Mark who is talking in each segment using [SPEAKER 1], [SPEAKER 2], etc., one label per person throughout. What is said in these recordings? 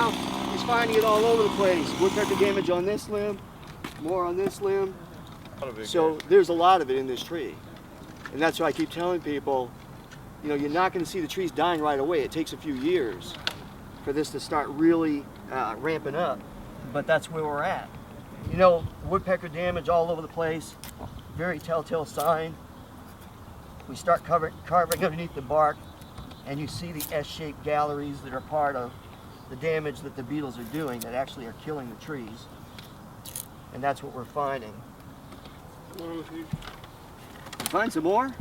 [SPEAKER 1] now, he's finding it all over the place. Woodpecker damage on this limb, more on this limb. So there's a lot of it in this tree. And that's why I keep telling people, you know, you're not going to see the trees dying right away. It takes a few years for this to start really ramping up. But that's where we're at. You know, woodpecker damage all over the place, very telltale sign. We start carving underneath the bark, and you see the S-shaped galleries that are part of the damage that the beetles are doing that actually are killing the trees. And that's what we're finding. You find some more?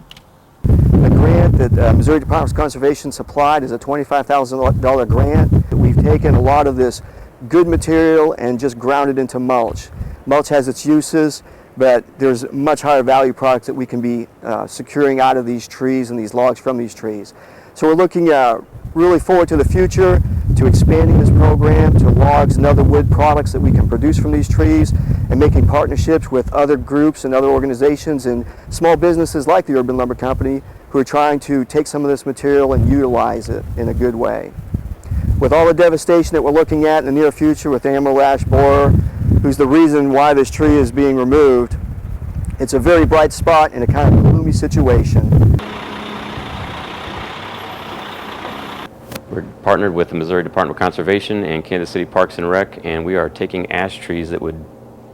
[SPEAKER 1] The grant that Missouri Department of Conservation supplied is a $25,000 grant. We've taken a lot of this good material and just ground it into mulch. Mulch has its uses, but there's much higher value products that we can be securing out of these trees and these logs from these trees. So we're looking really forward to the future, to expanding this program to logs and other wood products that we can produce from these trees, and making partnerships with other groups and other organizations and small businesses like the Urban Lumber Company who are trying to take some of this material and utilize it in a good way. With all the devastation that we're looking at in the near future with Amarillo ash borer, who's the reason why this tree is being removed, it's a very bright spot in a kind of gloomy situation.
[SPEAKER 2] We're partnered with the Missouri Department of Conservation and Kansas City Parks and Rec, and we are taking ash trees that would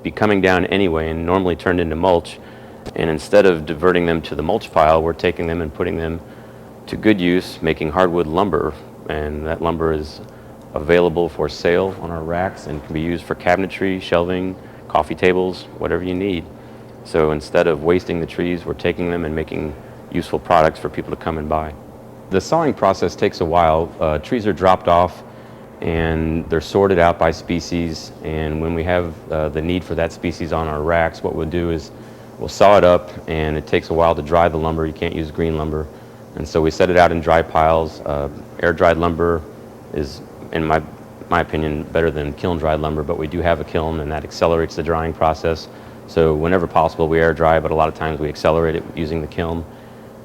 [SPEAKER 2] be coming down anyway and normally turned into mulch, and instead of diverting them to the mulch pile, we're taking them and putting them to good use, making hardwood lumber, and that lumber is available for sale on our racks and can be used for cabinetry, shelving, coffee tables, whatever you need. So instead of wasting the trees, we're taking them and making useful products for people to come and buy. The sawing process takes a while. Trees are dropped off and they're sorted out by species, and when we have the need for that species on our racks, what we'll do is we'll saw it up, and it takes a while to dry the lumber. You can't use green lumber, and so we set it out in dry piles. Air-dried lumber is, in my opinion, better than kiln-dried lumber, but we do have a kiln, and that accelerates the drying process. So whenever possible, we air dry, but a lot of times we accelerate it using the kiln.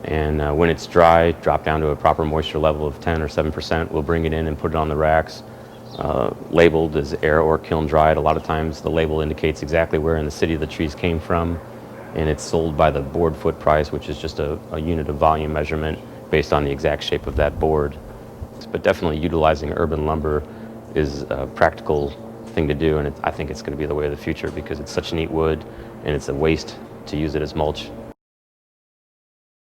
[SPEAKER 2] And when it's dry, drop down to a proper moisture level of 10 or 7%, we'll bring it in and put it on the racks, labeled as air or kiln dried. A lot of times the label indicates exactly where in the city the trees came from, and it's sold by the board foot price, which is just a unit of volume measurement based on the exact shape of that board. But definitely utilizing urban lumber is a practical thing to do, and I think it's going to be the way of the future because it's such neat wood and it's a waste to use it as mulch.